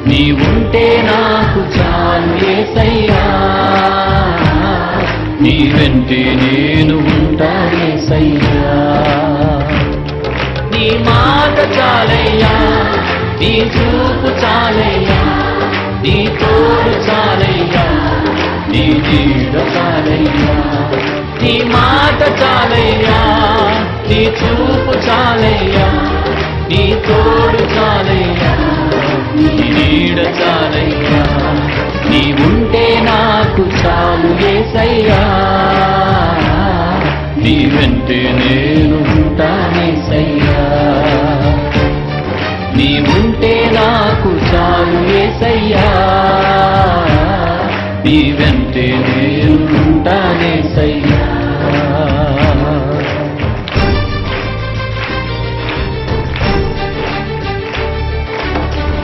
నీవుంటే నాకు చాలు యేసయ్యా, నీ వెంటే నేను ఉంటా యేసయ్యా. నీ మాట చాలయ్యా, నీ చూపు చాలయ్యా, నీ తోడు చాలయ్యా, నీ నీడ చాలయ్యా. నీ మాట చాలయ్యా, నీ చూపు చాలయ్యా, నీ తోడు చాలయ్యా, నీ నీడ చాలయ్యా. నీవుంటే నాకు చాలు యేసయ్యా, నీ వెంటే నేను ఉంటానేసయ్యా. నీవుంటే నాకు చాలు యేసయ్యా, నీ వెంటే